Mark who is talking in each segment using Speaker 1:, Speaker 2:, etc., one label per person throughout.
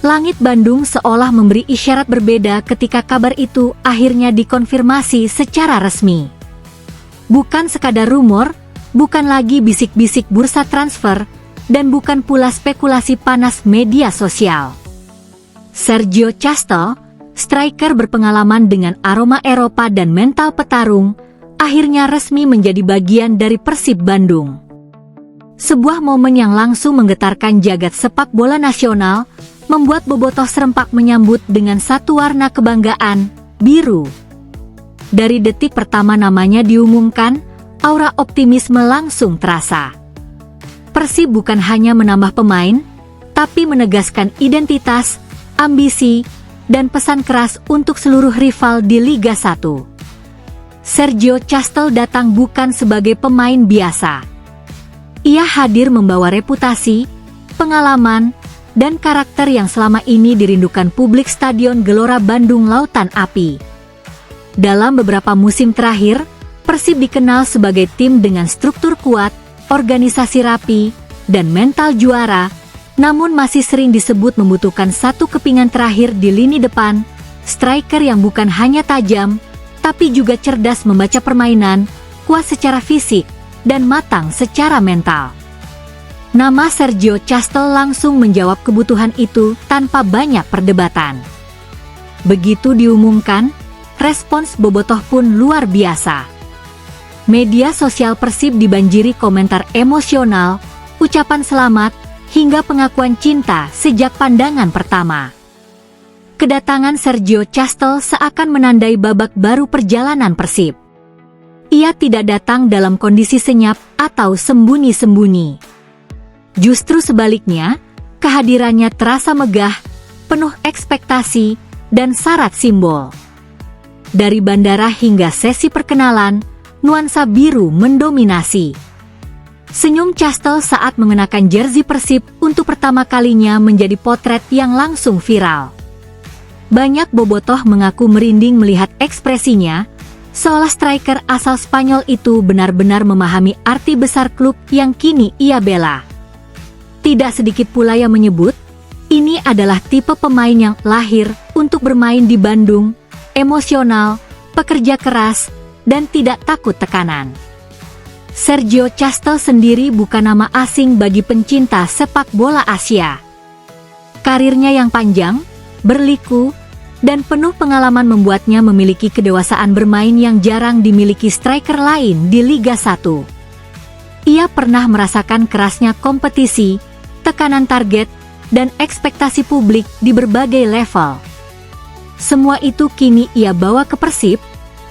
Speaker 1: Langit Bandung seolah memberi isyarat berbeda ketika kabar itu akhirnya dikonfirmasi secara resmi. Bukan sekadar rumor, bukan lagi bisik-bisik bursa transfer, dan bukan pula spekulasi panas media sosial. Sergio Castel, striker berpengalaman dengan aroma Eropa dan mental petarung, akhirnya resmi menjadi bagian dari Persib Bandung. Sebuah momen yang langsung menggetarkan jagat sepak bola nasional, membuat bobotoh serempak menyambut dengan satu warna kebanggaan, biru. Dari detik pertama namanya diumumkan, aura optimisme langsung terasa. Persib bukan hanya menambah pemain, tapi menegaskan identitas, ambisi, dan pesan keras untuk seluruh rival di Liga 1. Sergio Castel datang bukan sebagai pemain biasa. Ia hadir membawa reputasi, pengalaman, dan karakter yang selama ini dirindukan publik Stadion Gelora Bandung Lautan Api. Dalam beberapa musim terakhir, Persib dikenal sebagai tim dengan struktur kuat, organisasi rapi, dan mental juara, namun masih sering disebut membutuhkan satu kepingan terakhir di lini depan, striker yang bukan hanya tajam, tapi juga cerdas membaca permainan, kuat secara fisik, dan matang secara mental. Nama Sergio Castel langsung menjawab kebutuhan itu tanpa banyak perdebatan. Begitu diumumkan, respons bobotoh pun luar biasa. Media sosial Persib dibanjiri komentar emosional, ucapan selamat, hingga pengakuan cinta sejak pandangan pertama. Kedatangan Sergio Castel seakan menandai babak baru perjalanan Persib. Ia tidak datang dalam kondisi senyap atau sembunyi-sembunyi. Justru sebaliknya, kehadirannya terasa megah, penuh ekspektasi, dan syarat simbol. Dari bandara hingga sesi perkenalan, nuansa biru mendominasi. Senyum Castel saat mengenakan jersey Persib untuk pertama kalinya menjadi potret yang langsung viral. Banyak bobotoh mengaku merinding melihat ekspresinya, seolah striker asal Spanyol itu benar-benar memahami arti besar klub yang kini ia bela. Tidak sedikit pula yang menyebut, ini adalah tipe pemain yang lahir untuk bermain di Bandung, emosional, pekerja keras, dan tidak takut tekanan. Sergio Castel sendiri bukan nama asing bagi pencinta sepak bola Asia. Karirnya yang panjang, berliku, dan penuh pengalaman membuatnya memiliki kedewasaan bermain yang jarang dimiliki striker lain di Liga 1. Ia pernah merasakan kerasnya kompetisi, tekanan target, dan ekspektasi publik di berbagai level. Semua itu kini ia bawa ke Persib,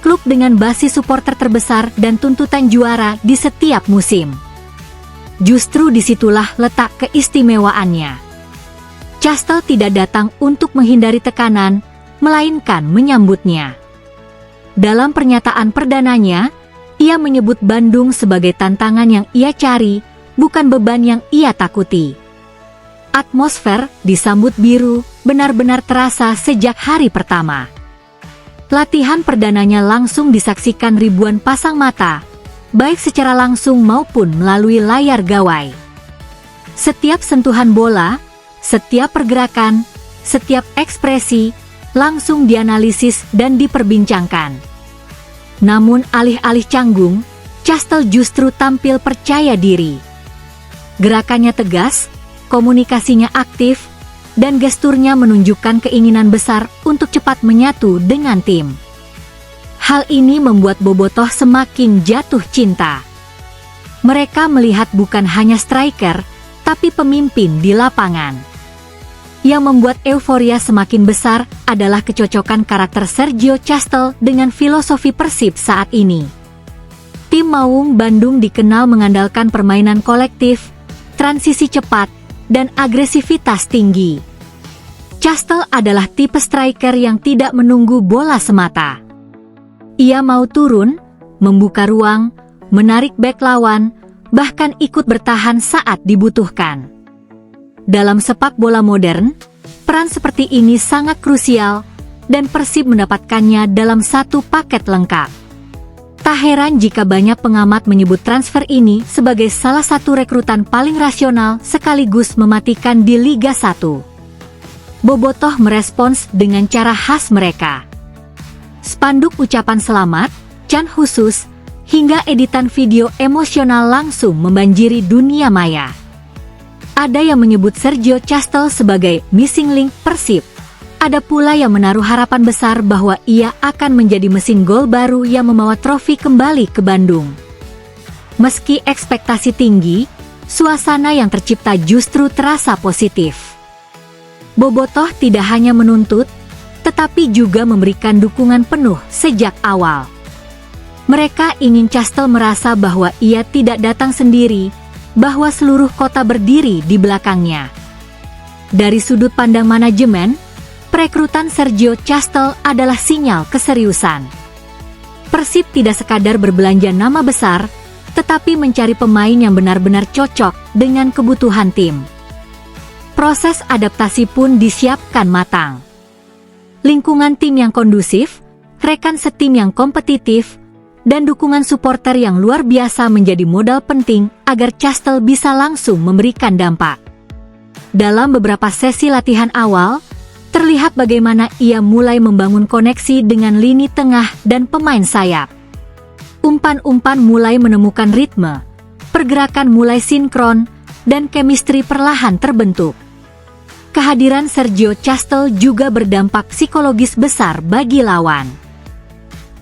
Speaker 1: klub dengan basis supporter terbesar dan tuntutan juara di setiap musim. Justru disitulah letak keistimewaannya. Castel tidak datang untuk menghindari tekanan, melainkan menyambutnya. Dalam pernyataan perdananya, ia menyebut Bandung sebagai tantangan yang ia cari, bukan beban yang ia takuti. Atmosfer disambut biru benar-benar terasa sejak hari pertama. Latihan perdananya langsung disaksikan ribuan pasang mata, baik secara langsung maupun melalui layar gawai. Setiap sentuhan bola, setiap pergerakan, setiap ekspresi, langsung dianalisis dan diperbincangkan. Namun alih-alih canggung, Castel justru tampil percaya diri. Gerakannya tegas, komunikasinya aktif, dan gesturnya menunjukkan keinginan besar untuk cepat menyatu dengan tim. Hal ini membuat bobotoh semakin jatuh cinta. Mereka melihat bukan hanya striker, tapi pemimpin di lapangan. Yang membuat euforia semakin besar adalah kecocokan karakter Sergio Castel dengan filosofi Persib saat ini. Tim Maung Bandung dikenal mengandalkan permainan kolektif, transisi cepat, dan agresivitas tinggi. Castel adalah tipe striker yang tidak menunggu bola semata. Ia mau turun, membuka ruang, menarik bek lawan, bahkan ikut bertahan saat dibutuhkan. Dalam sepak bola modern, peran seperti ini sangat krusial, dan Persib mendapatkannya dalam satu paket lengkap. Tak heran jika banyak pengamat menyebut transfer ini sebagai salah satu rekrutan paling rasional sekaligus mematikan di Liga 1. Bobotoh merespons dengan cara khas mereka. Spanduk ucapan selamat, chant khusus, hingga editan video emosional langsung membanjiri dunia maya. Ada yang menyebut Sergio Castel sebagai missing link Persib. Ada pula yang menaruh harapan besar bahwa ia akan menjadi mesin gol baru yang membawa trofi kembali ke Bandung. Meski ekspektasi tinggi, suasana yang tercipta justru terasa positif. Bobotoh tidak hanya menuntut, tetapi juga memberikan dukungan penuh sejak awal. Mereka ingin Castel merasa bahwa ia tidak datang sendiri, bahwa seluruh kota berdiri di belakangnya. Dari sudut pandang manajemen, perekrutan Sergio Castel adalah sinyal keseriusan. Persib tidak sekadar berbelanja nama besar, tetapi mencari pemain yang benar-benar cocok dengan kebutuhan tim. Proses adaptasi pun disiapkan matang. Lingkungan tim yang kondusif, rekan setim yang kompetitif, dan dukungan supporter yang luar biasa menjadi modal penting agar Castel bisa langsung memberikan dampak. Dalam beberapa sesi latihan awal, terlihat bagaimana ia mulai membangun koneksi dengan lini tengah dan pemain sayap. Umpan-umpan mulai menemukan ritme, pergerakan mulai sinkron, dan chemistry perlahan terbentuk. Kehadiran Sergio Castel juga berdampak psikologis besar bagi lawan.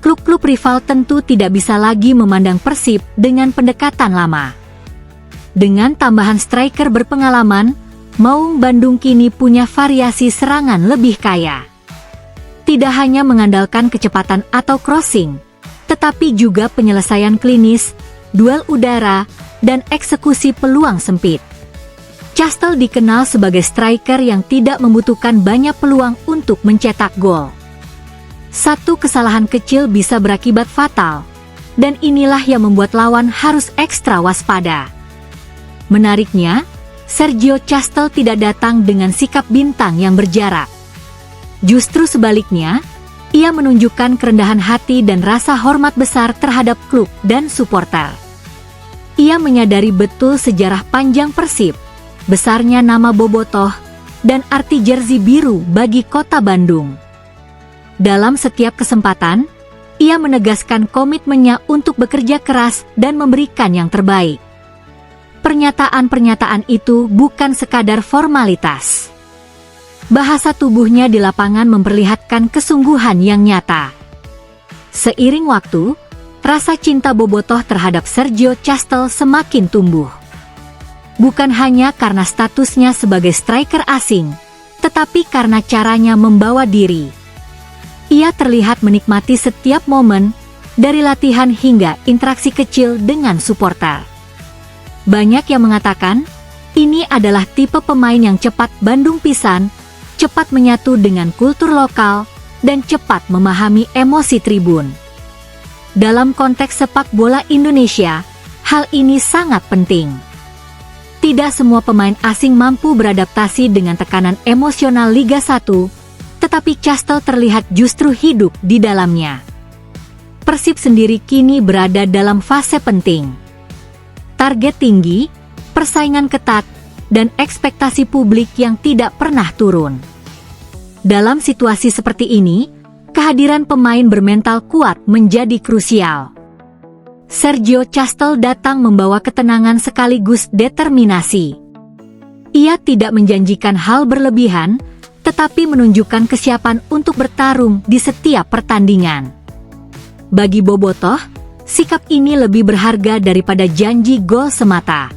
Speaker 1: Klub-klub rival tentu tidak bisa lagi memandang Persib dengan pendekatan lama. Dengan tambahan striker berpengalaman, Maung Bandung kini punya variasi serangan lebih kaya. Tidak hanya mengandalkan kecepatan atau crossing, tetapi juga penyelesaian klinis, duel udara, dan eksekusi peluang sempit. Castel dikenal sebagai striker yang tidak membutuhkan banyak peluang untuk mencetak gol. Satu kesalahan kecil bisa berakibat fatal, dan inilah yang membuat lawan harus ekstra waspada. Menariknya, Sergio Castel tidak datang dengan sikap bintang yang berjarak. Justru sebaliknya, ia menunjukkan kerendahan hati dan rasa hormat besar terhadap klub dan supporter. Ia menyadari betul sejarah panjang Persib, besarnya nama Bobotoh, dan arti jersey biru bagi kota Bandung. Dalam setiap kesempatan, ia menegaskan komitmennya untuk bekerja keras dan memberikan yang terbaik. Pernyataan-pernyataan itu bukan sekadar formalitas. Bahasa tubuhnya di lapangan memperlihatkan kesungguhan yang nyata. Seiring waktu, rasa cinta Bobotoh terhadap Sergio Castel semakin tumbuh. Bukan hanya karena statusnya sebagai striker asing, tetapi karena caranya membawa diri. Ia terlihat menikmati setiap momen, dari latihan hingga interaksi kecil dengan supporter. Banyak yang mengatakan, ini adalah tipe pemain yang cepat Bandung pisan, cepat menyatu dengan kultur lokal, dan cepat memahami emosi tribun. Dalam konteks sepak bola Indonesia, hal ini sangat penting. Tidak semua pemain asing mampu beradaptasi dengan tekanan emosional Liga 1, tetapi Castel terlihat justru hidup di dalamnya. Persib sendiri kini berada dalam fase penting. Target tinggi, persaingan ketat, dan ekspektasi publik yang tidak pernah turun. Dalam situasi seperti ini, kehadiran pemain bermental kuat menjadi krusial. Sergio Castel datang membawa ketenangan sekaligus determinasi. Ia tidak menjanjikan hal berlebihan, tetapi menunjukkan kesiapan untuk bertarung di setiap pertandingan. Bagi Bobotoh, sikap ini lebih berharga daripada janji gol semata.